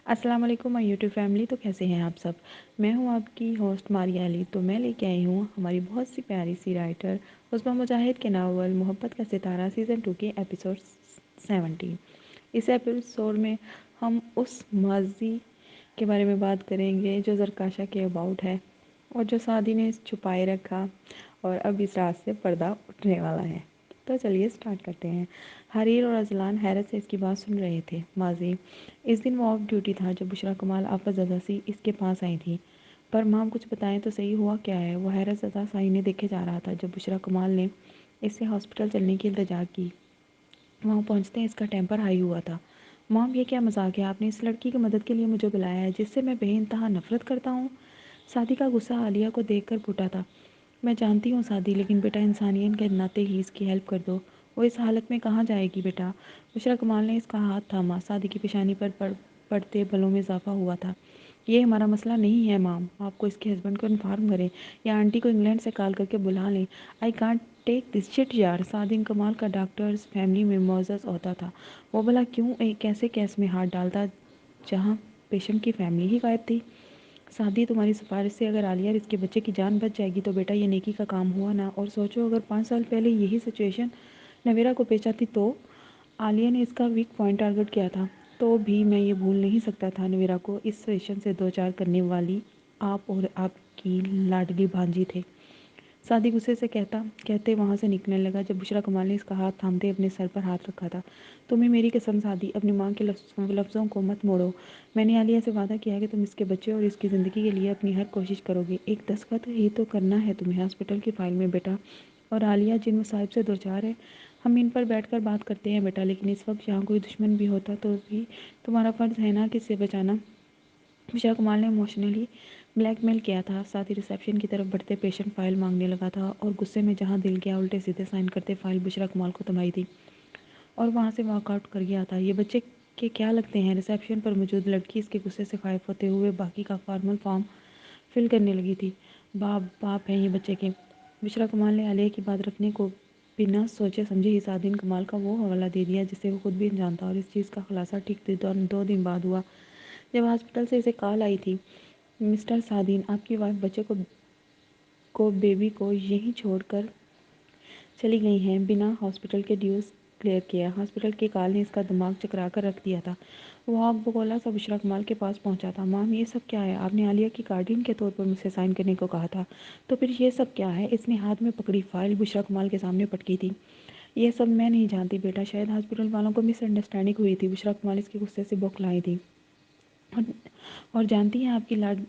السلام علیکم مائی YouTube family, تو کیسے ہیں آپ سب؟ میں ہوں آپ کی ہوسٹ ماریا علی۔ تو میں لے کے آئی ہوں ہماری بہت سی پیاری سی رائٹر عظمیٰ مجاہد کے ناول محبت کا ستارہ سیزن 2 کے ایپیسوڈ 17۔ اس ایپیسوڈ میں ہم اس ماضی کے بارے میں بات کریں گے جو زرکاشا کے اباؤٹ ہے اور جو سعدی نے چھپائے رکھا اور اب اس رات سے پردہ اٹھنے والا ہے۔ تو چلیے سٹارٹ کرتے ہیں۔ حریر اور اذلان حیرت سے اس کی بات سن رہے تھے۔ ماضی: اس دن وہ آف ڈیوٹی تھا جب بشریٰ کمال آپس زدہ سی اس کے پاس آئی تھی۔ پر مام کچھ بتائیں تو صحیح، ہوا کیا ہے؟ وہ حیرت زدہ سائنے دیکھے جا رہا تھا جب بشریٰ کمال نے اس سے ہاسپٹل چلنے کی التجا کی۔ وہاں پہنچتے اس کا ٹیمپر ہائی ہوا تھا۔ مام، یہ کیا مذاق ہے؟ آپ نے اس لڑکی کی مدد کے لیے مجھے بلایا ہے جس سے میں بے انتہا نفرت کرتا ہوں؟ سعدی کا غصہ عالیہ کو دیکھ کر پھوٹا تھا۔ میں جانتی ہوں سعدی، لیکن بیٹا انسانیت کے ناطے ہی اس کی ہیلپ کر دو۔ وہ اس حالت میں کہاں جائے گی بیٹا؟ بشریٰ کمال نے اس کا ہاتھ تھاما۔ سعدی کی پیشانی پر پڑتے بلوں میں اضافہ ہوا تھا۔ یہ ہمارا مسئلہ نہیں ہے مام، آپ کو اس کے ہسبینڈ کو انفارم کریں یا آنٹی کو انگلینڈ سے کال کر کے بلا لیں۔ I can't take this shit یار۔ سعدی کمال کا ڈاکٹرز فیملی میں معزز عہدہ تھا۔ وہ بھلا کیوں ایک ایسے کیس میں ہاتھ ڈالتا جہاں پیشنٹ کی فیملی ہی غائب تھی؟ سعدی، تمہاری سفارش سے اگر عالیہ اور اس کے بچے کی جان بچ جائے گی تو بیٹا یہ نیکی کا کام ہوا نا۔ اور سوچو اگر 5 سال پہلے یہی سچویشن نویرا کو پیش آتی تو؟ عالیہ نے اس کا ویک پوائنٹ ٹارگٹ کیا تھا۔ تو بھی میں یہ بھول نہیں سکتا تھا نویرا کو اس سچویشن سے دوچار کرنے والی آپ اور آپ کی لاڈلی بھانجی تھے۔ سعدی غصے سے کہتے وہاں سے نکلنے لگا جب بشریٰ کمال نے اس کا ہاتھ تھامتے اپنے سر پر ہاتھ رکھا تھا۔ تمہیں میری قسم سعدی، اپنی ماں کے لفظوں کو مت موڑو۔ میں نے عالیہ سے وعدہ کیا ہے کہ تم اس کے بچے اور اس کی زندگی کے لیے اپنی ہر کوشش کرو گے۔ ایک دستخط ہی تو کرنا ہے تمہیں ہاسپٹل کی فائل میں بیٹا۔ اور عالیہ جن مصائب سے دوچار ہے ہم ان پر بیٹھ کر بات کرتے ہیں بیٹا، لیکن اس وقت یہاں کوئی دشمن بھی ہوتا تو بھی تمہارا فرض ہے نا کہ اسے بچانا۔ بشریٰ کمال نے ایموشنلی بلیک میل کیا تھا۔ ساتھ ہی ریسیپشن کی طرف بڑھتے پیشنٹ فائل مانگنے لگا تھا اور غصے میں جہاں دل گیا الٹے سیدھے سائن کرتے فائل بشریٰ کمال کو تھمائی تھی اور وہاں سے واک آؤٹ کر گیا تھا۔ یہ بچے کے کیا لگتے ہیں؟ ریسیپشن پر موجود لڑکی اس کے غصے سے خائف ہوتے ہوئے باقی کا فارمل فارم فل کرنے لگی تھی۔ باپ ہیں یہ بچے کے۔ بشریٰ کمال نے عالیہ کی بات رکھنے کو بنا سوچے سمجھے ہی سعدین کمال کا وہ حوالہ دے دیا جسے وہ خود بھی انجان تھا، اور اس چیز کا خلاصہ ٹھیک 2 دن بعد ہوا جب ہاسپٹل سے اسے کال آئی تھی: مسٹر سعدین، آپ کی وائف بچے کو بیبی کو یہیں چھوڑ کر چلی گئی ہیں بنا ہاسپٹل کے ڈیوز کلیئر کیا۔ ہاسپٹل کی کال نے اس کا دماغ چکرا کر رکھ دیا تھا۔ وہ آگ بگولا سا بشریٰ کمال کے پاس پہنچا تھا۔ مام، یہ سب کیا ہے؟ آپ نے عالیہ کی گارڈین کے طور پر مجھ سے سائن کرنے کو کہا تھا، تو پھر یہ سب کیا ہے؟ اس نے ہاتھ میں پکڑی فائل بشریٰ کمال کے سامنے پٹکی تھی۔ یہ سب میں نہیں جانتی بیٹا، شاید ہاسپٹل والوں کو مس انڈرسٹینڈنگ ہوئی تھی۔ بشریٰ کمال اس کے غصے سے بوکھلائی تھی۔ اور جانتی ہیں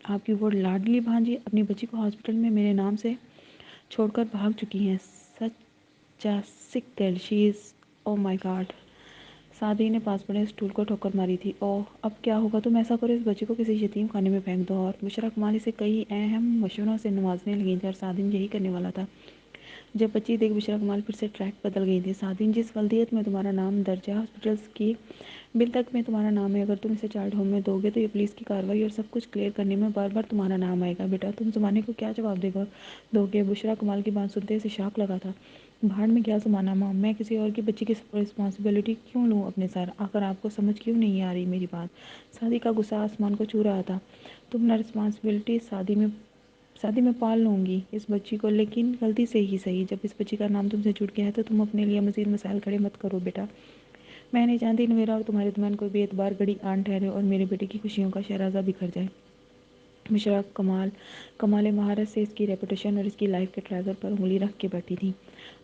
آپ کی وہ لاڈلی بھانجی اپنی بچی کو ہاسپٹل میں میرے نام سے چھوڑ کر بھاگ چکی ہیں۔ سچ سک گرل شی از، او مائی گاڈ۔ سعدی نے پاس پڑے اسٹول کو ٹھوکر ماری تھی۔ اوہ، اب کیا ہوگا؟ تم ایسا کرو، اس بچی کو کسی یتیم خانے میں پھینک دو۔ اور بشریٰ کمال اسے کئی اہم مشوروں سے نوازنے لگی تھی اور سعدین یہی کرنے والا تھا جب بچی دیکھ بشریٰ کمال پھر سے ٹریک بدل گئی تھی۔ سعدین، جس ولدیت میں تمہارا نام درج ہے، ہاسپٹلز کی بل تک میں تمہارا نام ہے، اگر تم اسے چائلڈ ہوم میں دو گے تو یہ پولیس کی کارروائی اور سب کچھ کلیئر کرنے میں بار بار تمہارا نام آئے گا بیٹا۔ تم زمانے کو کیا جواب دو گے؟ بشریٰ کمال کی بات سنتے اسے شاک لگا تھا۔ بھاڑ میں کیا زمانہ مام، میں کسی اور کی بچی کی رسپانسبلٹی کیوں لوں اپنے سر؟ آخر آپ کو سمجھ کیوں نہیں آ رہی میری بات؟ سعدی کا غصہ آسمان کو چھو رہا تھا۔ تم نہ رسپانسبلٹی سعدی میں پال لوں گی اس بچی کو، لیکن غلطی سے ہی صحیح۔ جب اس بچی کا نام تم سے جڑ گیا ہے تو تم اپنے لیے مزید مسائل کھڑے مت کرو بیٹا۔ میں نہیں چاہتی نویرا اور تمہارے درمیان کوئی بے اعتبار گڑی آن ٹھہرے اور میرے بیٹے کی خوشیوں کا شیرازہ بکھر جائے۔ بشریٰ کمال مہارت سے اس کی ریپوٹیشن اور اس کی لائف کے ٹریزر پر انگلی رکھ کے بیٹھی تھی۔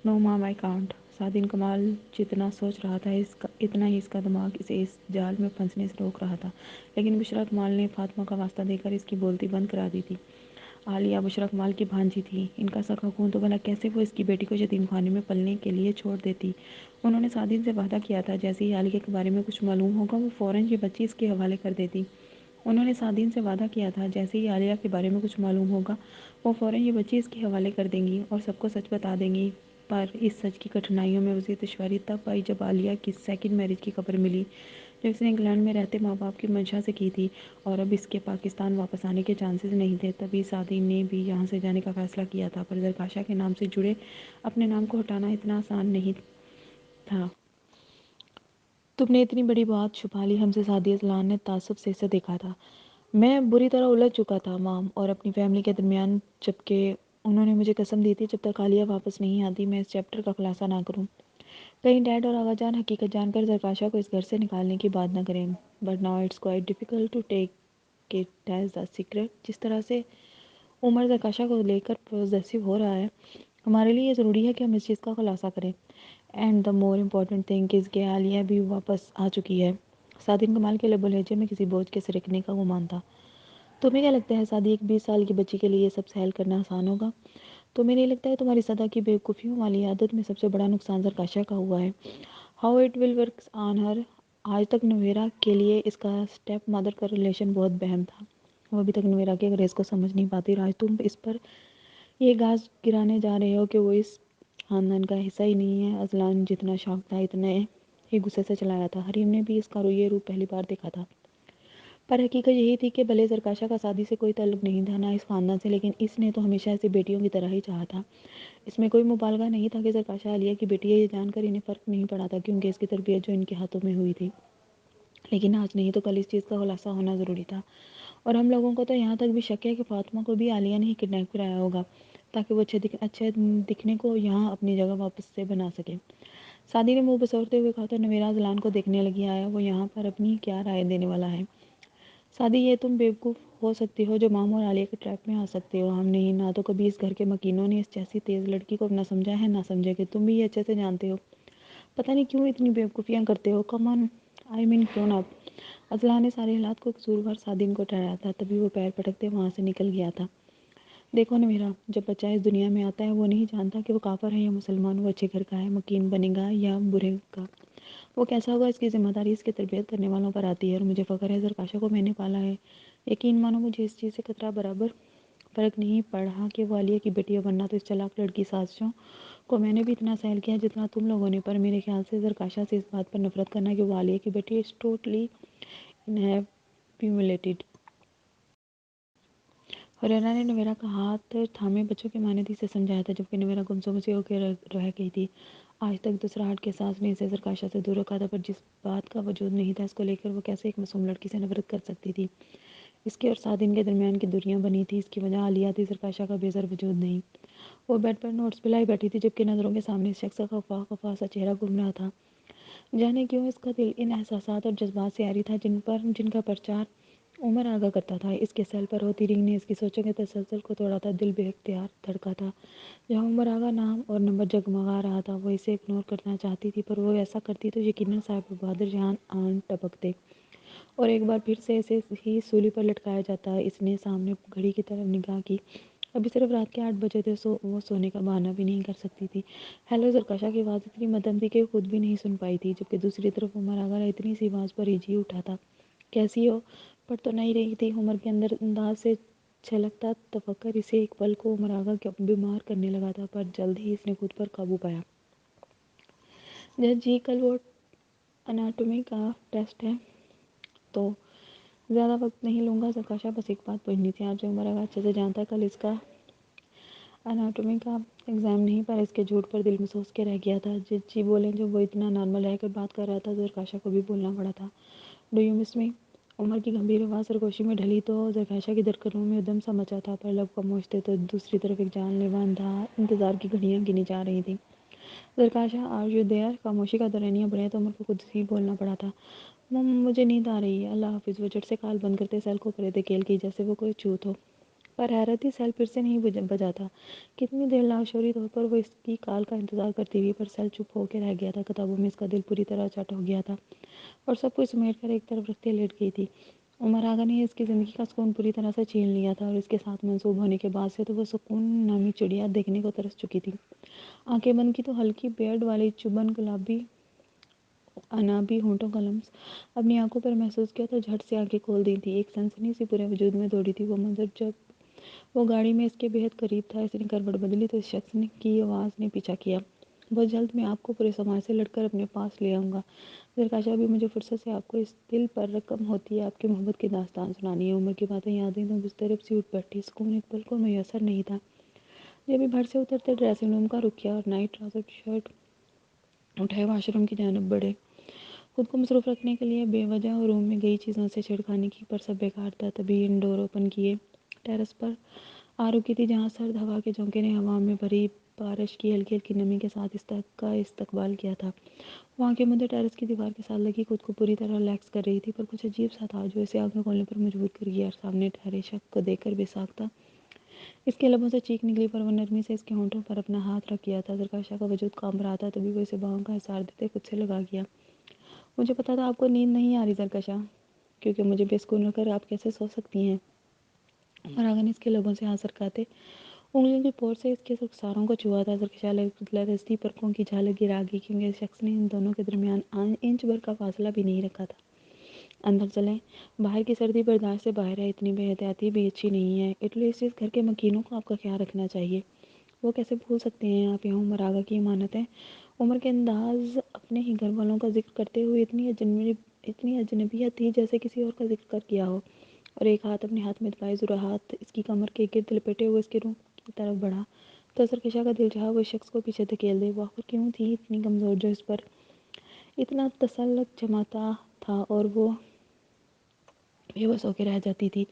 نو مام، آئی کانٹ۔ سعدین کمال جتنا سوچ رہا تھا اتنا ہی اس کا دماغ اسے اس جال میں پھنسنے سے روک رہا تھا، لیکن بشریٰ کمال نے فاطمہ کا واسطہ دے کر اس کی بولتی بند کرا دی تھی۔ عالیہ بشریٰ کمال کی بھانجی تھی، ان کا سگا خون، تو بھلا کیسے وہ اس کی بیٹی کو یتیم خانے میں پلنے کے لیے چھوڑ دیتی؟ انہوں نے سعدین سے وعدہ کیا تھا جیسے ہی عالیہ کے بارے میں کچھ معلوم ہوگا وہ فوراً یہ بچی اس کے حوالے کر دیتی۔ انہوں نے سعدین سے وعدہ کیا تھا جیسے ہی عالیہ کے بارے میں کچھ معلوم ہوگا وہ فوراً یہ بچی اس کے حوالے کر دیں گی اور سب کو سچ بتا دیں گی۔ پر اس سچ کی کٹھنائیوں میں مزید دشواری تب آئی جب عالیہ کی سیکنڈ میرج کی خبر ملی جو اس نے انگلینڈ میں رہتے ماں باپ کی منشا سے کی تھی اور اب اس کے پاکستان واپس آنے کے چانسز نہیں تھے۔ تبھی سعدین نے بھی یہاں سے جانے کا فیصلہ کیا تھا، پر زرکاشا کے نام سے جڑے اپنے نام کو ہٹانا اتنا آسان نہیں تھا۔ تم نے اتنی بڑی بات چھپا لی ہم سے، سعدیہ اذلان نے تعصب سے اسے دیکھا تھا۔ میں بری طرح الجھ چکا تھا مام اور اپنی فیملی کے درمیان، جبکہ انہوں نے مجھے قسم دی تھی جب تک عالیہ واپس نہیں آتی میں اس چیپٹر کا خلاصہ نہ کروں، کہیں ڈیڈ اور آغا جان حقیقت جان کر زرکاشا کو اس گھر سے نکالنے کی بات نہ کریں۔ But now it's quite difficult to take it as a secret. جس طرح سے عمر زرکاشا کو لے کر پوزیسو ہو رہا ہے، ہمارے لیے یہ ضروری ہے کہ ہم اس چیز کا خلاصہ کریں۔ And the more important thing is کہ عالیہ بھی واپس آ چکی ہے۔ سعدین کمال کے لب و لہجے میں کسی بوجھ کے سرکنے کا گمان تھا۔ تمہیں کیا لگتا ہے سعدی، ایک 20 سال کی بچی کے لیے یہ سب سہل کرنا آسان ہوگا؟ تمہیں نہیں لگتا ہے تمہاری صدا کی بیوقوفیوں والی عادت میں سب سے بڑا نقصان زرکاشا کا ہوا ہے؟ How it will works on her. آج تک نویرا کے لیے اس کا اسٹیپ مدر کا ریلیشن بہت بہم تھا۔ وہ ابھی تک نویرا کے گریز کو سمجھ نہیں پاتی، اور آج تم اس پر یہ گاز گرانے جا رہے ہو کہ وہ اس خاندان کا حصہ ہی نہیں ہے۔ اذلان جتنا شوق تھا اتنے ہی غصے سے چلایا تھا۔ حریم نے بھی اس کا یہ روپ پہلی بار دیکھا تھا، پر حقیقت یہی تھی کہ بھلے زرکاشا کا سعدی سے کوئی تعلق نہیں تھا، نہ اس خاندان سے، لیکن اس نے تو ہمیشہ اسے بیٹیوں کی طرح ہی چاہا تھا۔ اس میں کوئی مبالغہ نہیں تھا کہ زرکاشا عالیہ کی بیٹی ہے، یہ جان کر انہیں فرق نہیں پڑا تھا کیونکہ اس کی تربیت جو ان کے ہاتھوں میں ہوئی تھی، لیکن آج نہیں تو کل اس چیز کا خلاصہ ہونا ضروری تھا۔ اور ہم لوگوں کو تو یہاں تک بھی شک ہے کہ فاطمہ کو بھی عالیہ نے ہی کڈنیپ کرایا ہوگا تاکہ وہ اچھے دکھنے کو یہاں اپنی جگہ واپس سے بنا سکے۔ سعدی نے منہ بسورتے ہوئے کہا تو نویرا اذلان کو دیکھنے لگی، آیا وہ یہاں پر اپنی کیا رائے دینے والا ہے؟ سعدی، یہ تم بیوقوف ہو سکتی ہو جو مام اور عالیہ کے ٹریپ میں آ سکتے ہو، ہم نہیں۔ نہ تو کبھی اس گھر کے مکینوں نے اس جیسی تیز لڑکی کو اپنا سمجھا ہے، نہ سمجھے کہ تم بھی یہ اچھے سے جانتے ہو۔ پتہ نہیں کیوں اتنی بیوقوفیاں کرتے ہو، کم آن، آئی مین کیوں نہ۔ اذلان نے سارے حالات کو قصوروار سعدین کو ٹھہرایا تھا، تبھی وہ پیر پٹکتے وہاں سے نکل گیا تھا۔ دیکھو نویرا، جب بچہ اس دنیا میں آتا ہے وہ نہیں جانتا کہ وہ کافر ہے یا مسلمان، وہ اچھے گھر کا ہے، مکین بنے گا یا برے کا، وہ کیسا ہوگا، اس کی ذمہ داری اس کی تربیت کرنے والوں پر آتی ہے۔ اور مجھے فخر ہے زرکاشا کو میں نے پالا ہے۔ یقین مانو مجھے اس چیز سے قطرہ برابر فرق نہیں پڑا کہ وہ عالیہ کی بیٹی ہے، ورنہ تو اس چلاک لڑکی سازشوں کو میں نے بھی اتنا سہل کیا جتنا تم لوگوں نے۔ پر میرے خیال سے زرکاشا سے اس بات پر نفرت کرنا کہ وہ عالیہ کی بیٹی ہے، از ٹوٹلی انہیبیولیٹڈ۔ حریرہ نے نویرا کا ہاتھ تھامے بچوں کے مانند اسے سمجھایا تھا، جبکہ نویرا گمسم سی ہو کے رہ گئی تھی۔ آج تک دوسراہٹ کے سانس نے اسے زرکاشا سے دور رکھا تھا، پر جس بات کا وجود نہیں تھا اس کو لے کر وہ کیسے ایک معصوم لڑکی سے نفرت کر سکتی تھی؟ اس کے اور سعدین کے درمیان کی دوریاں بنی تھی، اس کی وجہ عالیہ تھی، زرکاشا کا بے سر وجود نہیں۔ وہ بیڈ پر نوٹس پلائی بیٹھی تھی، جبکہ نظروں کے سامنے اس شخص کا خفا خفا سا چہرہ گھوم رہا تھا۔ جانے کیوں اس کا دل ان احساسات اور جذبات سے عاری تھا جن کا پرچار عمر آگاہ کرتا تھا۔ اس کے سیل پر ہوتی رنگ نے اس کی سوچوں کے تسلسل کو توڑا تھا، دل بے اختیار دھڑکا تھا۔ جہاں عمر آگاہ نام اور نمبر جگمگا رہا تھا، وہ اسے اگنور کرنا چاہتی تھی، پر وہ ایسا کرتی تو یقیناً صاحب بہادر جہان آن ٹپکتے اور ایک بار پھر سے اسے ہی سولی پر لٹکایا جاتا۔ اس نے سامنے گھڑی کی طرف نگاہ کی، ابھی صرف رات کے 8 بجے تھے، وہ سونے کا بہانہ بھی نہیں کر سکتی تھی۔ ہیلو، زرکاشا کی آواز اتنی مدھم تھی کہ خود بھی نہیں سن پائی تھی، جبکہ دوسری طرف عمر آگاہ اتنی سی آواز پر ہی جی اٹھا تھا۔ کیسی ہو؟ پڑھ تو نہیں رہی تھی؟ عمر کے اندر انداز سے چھلکتا تفکر اسے ایک پل کو عمر آگاہ کے بیمار کرنے لگا تھا، پر جلد ہی اس نے خود پر قابو پایا۔ جی کل وہ اناٹومی کا ٹیسٹ ہے تو زیادہ وقت نہیں لوں گا زرکاشا، بس ایک بات پوچھنی تھی۔ آپ جو عمر آگاہ اچھے سے جانتا ہے، کل اس کا اناٹومی کا ایگزام نہیں، پر اس کے جھوٹ پر دل محسوس کے رہ گیا تھا۔ جی بولیں، جو وہ اتنا نارمل رہ کر بات کر رہا تھا، زرکاشا کو بھی بولنا پڑا تھا۔ ڈو یو مس می؟ عمر کی گمبھیر آواز سرگوشی میں ڈھلی تو زرکاشا کی دھڑکنوں میں ادم سا مچا تھا، پر لب خاموش تھے تو دوسری طرف ایک جان لیوا انتظار کی گھڑیاں گنی جا رہی تھیں۔ زرکاشا، آر یو دیئر؟ خاموشی کا دورانیہ بنیا تو عمر کو خود ہی بولنا پڑا تھا۔ مجھے نیند آ رہی ہے، اللہ حافظ۔ وہ جھٹ سے کال بند کرتے سیل کو کرے دھکیل کی جیسے وہ کوئی چوت ہو، پر حیرت ہی سیل پھر سے نہیں بجا تھا۔ کتنی دیر لاشعوری طور پر وہ اس کی کال کا انتظار کرتی رہی، پر سیل چپ ہو کے رہ گیا تھا۔ کتابوں میں اس کا دل پوری طرح چٹ ہو گیا تھا اور سب کچھ سمیٹ کر ایک طرف رکھتے لیٹ گئی تھی۔ عمر آگا نے اس کی زندگی کا سکون پوری طرح سے چھین لیا تھا، اور اس کے ساتھ منسوب ہونے کے بعد سے تو وہ سکون نامی چڑیا دیکھنے کو ترس چکی تھی۔ آنکھیں بند کی تو ہلکی بیئرڈ والی چبن گلابی انابی ہونٹوں کا لمس اپنی آنکھوں پر محسوس کیا تو جھٹ سے آنکھیں کھول دی تھی۔ ایک سنسنی سی پورے وجود میں دوڑی تھی وہ منظر جب وہ گاڑی میں اس کے بے حد قریب تھا۔ اس نے کروٹ بدلی تو اس شخص کی آواز نے پیچھا کیا، بہت جلد میں آپ کو پورے سماج سے لڑ کر اپنے پاس لے آؤں گا زرکاشا، بھی مجھے فرصت سے آپ کو اس دل پر رقم ہوتی ہے آپ کی محبت کی داستان سنانی ہے۔ عمر کی باتیں یاد آئیں تو بستر سے اٹھ بیٹھی، سکون ایک پل کو میسر نہیں تھا۔ جب بھر سے اترتے ڈریسنگ روم کا رخ کیا اور نائٹ ٹراؤزر شرٹ اٹھائے واش روم کی جانب بڑھے، خود کو مصروف رکھنے کے لیے بے وجہ روم میں گئی چیزوں سے چھڑکانے کی پر سب بیکار تھا۔ تبھی انڈور اوپن کیے، ٹیرس پر آ رکی تھی جہاں سرد ہوا کے جھونکے نے ہوا میں بھری بارش کی ہلکی ہلکی نمی کے ساتھ کا استقبال کیا تھا۔ وہاں کے مدے ٹیرس کی دیوار کے ساتھ لگی خود کو پوری طرح ریلیکس کر رہی تھی، پر کچھ عجیب سا تھا جو اسے آنکھیں کھولنے پر مجبور کر گیا، اور سامنے ٹھہرے شخص کو دیکھ کر بے ساختہ اس کے لبوں سے چیخ نکلی، پر وہ نرمی سے اس کے ہونٹوں پر اپنا ہاتھ رکھ گیا تھا۔ زرکاشا کا وجود کانپ رہا تھا، تبھی وہ اسے باہوں کا احسار دیتے خود سے لگا گیا۔ مجھے پتا تھا آپ کو نیند نہیں آ رہی زرکشا، کیونکہ مجھے بے سکون رکھ کر آپ کیسے سو سکتی ہیں؟ مراغا نے اس کے لبوں سے ہاتھ سرکاتے انگلیوں کی پور سے اس کے رخساروں کو چھوا تھا۔ زرکشا لرزتی پلکوں کی جھالک گرا گئی، کیونکہ اس شخص نے ان دونوں کے درمیان انچ بھر کا فاصلہ بھی نہیں رکھا تھا۔ اندر چلیں، باہر کی سردی برداشت سے باہر ہے، اتنی بے احتیاطی بھی اچھی نہیں ہے، ایٹ لیسٹ اس گھر کے مکینوں کو آپ کا خیال رکھنا چاہیے۔ وہ کیسے بھول سکتے ہیں آپ یہاں مراغا کی امانت ہے؟ عمر کے انداز اپنے ہی گھر والوں کا ذکر کرتے ہوئے اتنی اجنبیت تھی جیسے کسی اور کا ذکر کر کیا ہو، اور ایک ہاتھ اپنے ہاتھ میں دبائے ضرور ہاتھ اس کی کمر کے گرد لپیٹے ہوئے اس کے روم کی طرف بڑھا، تو زرکشا کا دل چاہا وہ اس شخص کو پیچھے دھکیل دے۔ وہ آخر کیوں تھی اتنی کمزور جو اس پر اتنا تسلط جماتا تھا، اور وہ بے بس ہو کے رہ جاتی تھی۔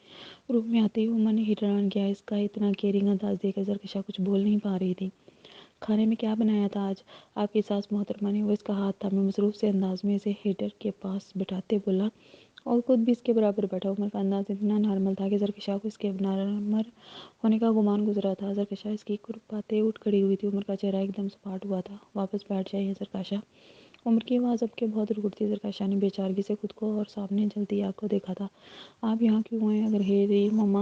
روم میں آتے ہی عمر نے ہیٹر آن کیا۔ اس کا اتنا کیئرنگ انداز دیکھ کر زرکشا کچھ بول نہیں پا رہی تھی۔ کھانے میں کیا بنایا تھا آج؟ آپ کی ساس محترمہ نے، وہ اس کا ہاتھ تھامے مصروف سے انداز میں اسے ہیٹر کے پاس بٹھاتے بولا، اور خود بھی اس کے برابر بیٹھا۔ عمر کا انداز اتنا نارمل تھا کہ زرکشا کو اس کے نارمل ہونے کا گمان گزرا تھا۔ زرکشا اس کی کرپاتے اٹھ کھڑی ہوئی تھی، عمر کا چہرہ ایک دم سپاٹ ہوا تھا۔ واپس بیٹھ جائیے زرکشا۔ عمر کی آواز اب کے بہت روڈ تھی۔ زرکشا نے بے چارگی سے خود کو اور سامنے جلتی آگ کو دیکھا تھا۔ آپ یہاں کیوں آئے؟ اگر ہیری مما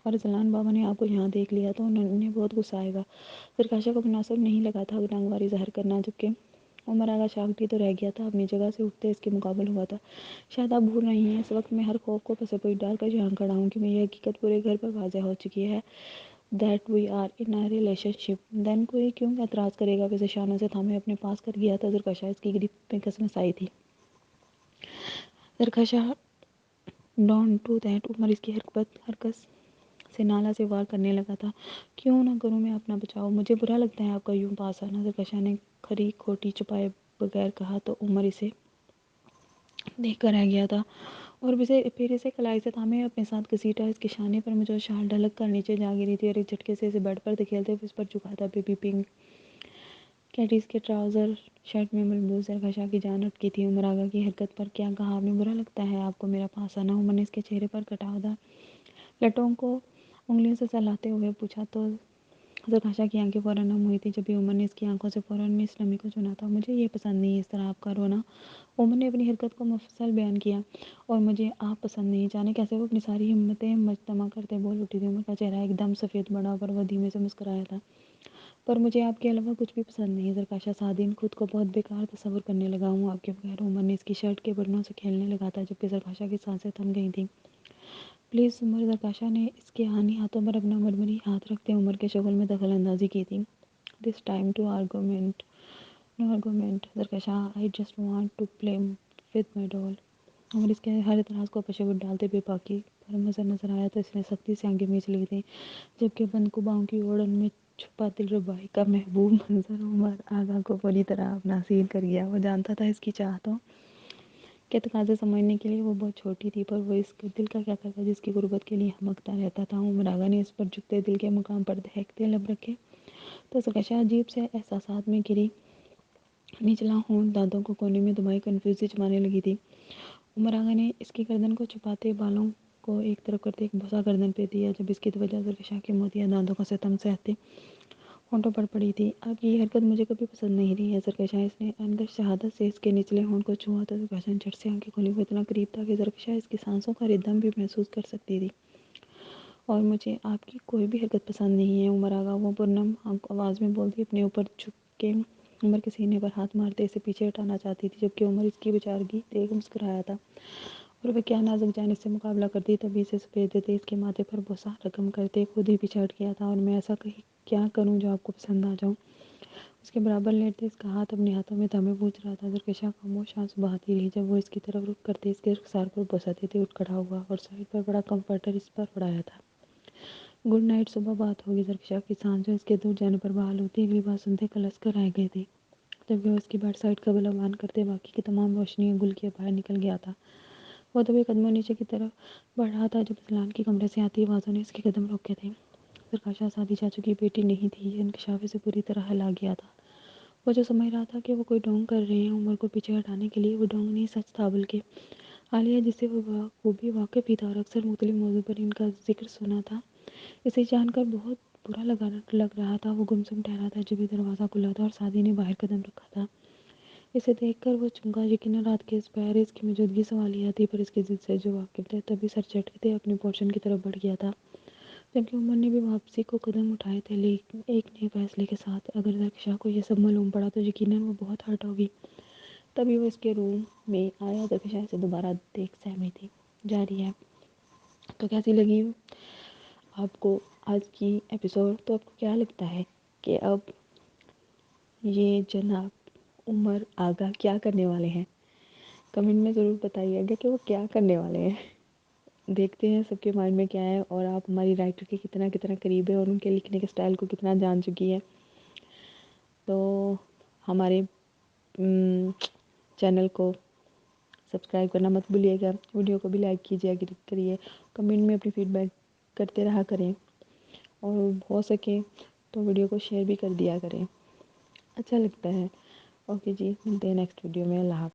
اور زلان بابا نے آپ کو یہاں دیکھ لیا تو انہیں بہت غصہ آئے گا۔ زرکشا کو مناسب نہیں لگا تھا گناہگاری ظاہر کرنا، جبکہ عمر آگا شاخ بھی تو رہ گیا تھا، اپنی جگہ سے اٹھتے اس کے مقابل ہوا تھا۔ شاید آپ بھول رہی ہیں، اس وقت میں ہر خوف کو پس پوش ڈال کر یہاں کھڑا ہوں، کیونکہ یہ حقیقت پورے گھر پر واضح ہو چکی ہے that we are in a relationship۔ then کوئی کیوں اعتراض کرے گا؟ اسے شانوں سے تھامے اپنے پاس کر گیا تھا۔ زرکشا اس کی گریپ میں کسمس آئی تھی۔ زرکشا ڈونٹ ڈو دیٹ۔ عمر اس کی حرکت سے نالا سے وار کرنے لگا تھا۔ کیوں نہ کروں میں اپنا بچاؤ؟ مجھے برا لگتا ہے آپ کا یوں پاس آنا۔ زرکشا نے کھری کھوٹی چھپائے بغیر کہا، تو عمر اسے دیکھ کر رہ گیا تھا، اور پھر اسے کلائی سے تھامے اپنے ساتھ گھسیٹا۔ اس کے شانے پر مجھے شال ڈھلک کر نیچے جا گری تھی، اور ایک جھٹکے سے اسے بیڈ پر دھکیلتے ہوئے اس پر جھکا تھا۔ بیبی پنک کیٹیز کے ٹراؤزر شرٹ میں ملبوس زرکشا کی جان اٹکی تھی۔ عمر آگا کی حرکت پر کیا کہا آپ نے؟ برا لگتا ہے آپ کو میرا پاس آنا؟ عمر نے اس کے چہرے پر کٹادہ لٹوں کو انگلیوں سے سہلاتے ہوئے پوچھا، تو زرکشا کی آنکھیں فوراً نم ہوئی تھی جب بھی عمر نے اس کی آنکھوں سے فوراً میں اس نمی کو چنا تھا۔ مجھے یہ پسند نہیں اس طرح آپ کا رونا۔ عمر نے اپنی حرکت کو مفصل بیان کیا، اور مجھے آپ پسند نہیں۔ جانے کیسے وہ اپنی ساری ہمتیں مجتمع کرتے بول اٹھی تھی۔ عمر کا چہرہ ایک دم سفید بنا، پر وہ دھیمے سے مسکرایا تھا، پر مجھے آپ کے علاوہ کچھ بھی پسند نہیں۔ زرکشا سادین خود کو بہت بیکار تصور کرنے لگا ہوں آپ کے بغیر۔ عمر نے اس کی شرٹ کے بٹنوں سے کھیلنے لگا تھا، جبکہ زرکشا کی سانسیں تھم گئی تھیں۔ پلیز عمر۔ زرکشا نے اس کے آہنی ہاتھوں پر اپنا مرمری ہاتھ رکھتے عمر کے شغل میں دخل اندازی کی تھی۔ This time to argument no argument Zarkasha, I just want to play with my doll. Umar اس کے ہر اعتراض کو پشیمت ڈالتے بے باکی پر نظر آیا، تو اس نے سختی سے آنکھیں میچ لی تھیں، جبکہ بند کباؤں کی اوڑھ ان میں چھپا دلربائی کا محبوب منظر عمر آغا کو پوری طرح اپنا اسیر کر گیا۔ وہ جانتا تھا اس کی چاہتوں کے تقاضے سمجھنے کے لیے وہ بہت چھوٹی تھی، پر وہ اس کے دل کا کیا کرتا جس کی غربت کے لیے ہمکتا رہتا تھا۔ عمر آغا نے اس پر جھکتے دل کے مقام پر دہکتے لب رکھے، تو زرکشا عجیب سے احساسات میں گری، نچلا ہونٹ دانتوں کو کونے میں دبائے کنفیوز سی چبانے لگی تھی۔ عمر آغا نے اس کی گردن کو چھپاتے بالوں کو ایک طرف کرتے ایک بوسہ گردن پہ دیا، جب اس کی توجہ زرکشا کے موتیا دانتوں کا ستم سہتے ہونٹوں پر پڑی تھی۔ آپ کی یہ حرکت مجھے کبھی پسند نہیں رہی ہے زرکشا۔ اس نے اندر شہادت سے اس کے نچلے ہونٹ کو چھوا، تو زرکشا نے جھٹ سے آنکھیں کھولی۔ وہ اتنا قریب تھا کہ زرکشا اس کی سانسوں کا ردم بھی محسوس کر سکتی تھی۔ اور مجھے آپ کی کوئی بھی حرکت پسند نہیں ہے عمر آغا، وہ پرنم آواز میں بولتی اپنے اوپر جھک کے عمر کے سینے پر ہاتھ مارتے اسے پیچھے ہٹانا چاہتی تھی، جبکہ عمر اس کی بیچارگی دیکھ مسکرایا تھا، اور وہ کیا نازک جان اس سے مقابلہ کرتی۔ تبھی اسے سفید دیتے اس کے ماتھے پر بوسہ رقم کرتے خود ہی پیچھے ہٹ گیا تھا، اور میں ایسا کیا کروں جو آپ کو پسند آ جاؤں؟ اس کے برابر لیٹتے اس کا ہاتھ اپنے ہاتھوں میں تھامے پوچھ رہا تھا۔ زرکشا خاموش آنسو بہاتی رہی، جب وہ اس کی طرف رخ کرتے اس کے رخسار پر بوسہ دیتے اٹھ کھڑا ہوا، اور سائڈ پر بڑا کمفرٹر اس پر اڑایا تھا۔ گڈ نائٹ، صبح بات ہوگی۔ زرکشا کی سانس جو اس کے دور جانے پر بحال ہوتی، اگلی بات سنتے کلس کر رہ گئی تھی۔ جبکہ وہ اس کی بیک سائڈ کا بلا بند کرتے باقی کی تمام روشنیاں گل کے باہر نکل گیا تھا۔ وہ دبے قدموں نیچے کی طرف بڑھ رہا تھا جب اسلام کے کمرے سے آتی آوازوں نے اس کے قدم روکے تھے۔ پرکاشا شادی چاچو کی بیٹی نہیں تھی، یہ انکشاف سے پوری طرح ہلا گیا تھا۔ وہ جو سمجھ رہا تھا کہ وہ کوئی ڈھونگ کر رہے ہیں عمر کو پیچھے ہٹانے کے لیے، وہ ڈھونگ نہیں سچ تھا، بلکہ عالیہ جس سے وہ بخوبی واقف ہی تھا اور اکثر مختلف موضوع پر ان کا ذکر سنا تھا، اسے جان کر بہت برا لگ رہا تھا۔ وہ گمسم ٹھہرا تھا جبھی دروازہ کھلا تھا اور سعدی نے باہر قدم رکھا تھا۔ اسے دیکھ کر وہ چونکا، یقیناً رات کے اس پہر اس کی موجودگی سوالیہ تھی، پر اس کی ضد سے جو واقف تھے تبھی سر چٹکتے اپنے پورشن کی طرف بڑھ گیا تھا، جبکہ عمر نے بھی واپسی کو قدم اٹھائے تھے، لیکن ایک نئے فیصلے کے ساتھ۔ اگر درخشاں کو یہ سب معلوم پڑا تو یقیناً وہ بہت ہرٹ ہوگی۔ تبھی وہ اس کے روم میں آیا، درخشاں اسے دوبارہ دیکھ سہمی تھی۔ جاری ہے۔ تو کیسی لگی آپ کو آج کی ایپیسوڈ؟ تو آپ کو کیا لگتا ہے کہ اب یہ جناب عمر آغا کیا کرنے والے ہیں؟ کمنٹ میں ضرور بتائیے گا کہ وہ کیا کرنے والے ہیں۔ دیکھتے ہیں سب کے مائنڈ میں کیا ہے، اور آپ ہماری رائٹر کے کتنا قریب ہے اور ان کے لکھنے کے سٹائل کو کتنا جان چکی ہے۔ تو ہمارے چینل کو سبسکرائب کرنا مت بھولیے گا، ویڈیو کو بھی لائک کریے، کمنٹ میں اپنی فیڈ بیک کرتے رہا کریں، اور ہو سکے تو ویڈیو کو شیئر بھی کر دیا کریں، اچھا لگتا ہے۔ اوکے جی، ملتے ہیں نیکسٹ ویڈیو میں۔ اللہ حافظ۔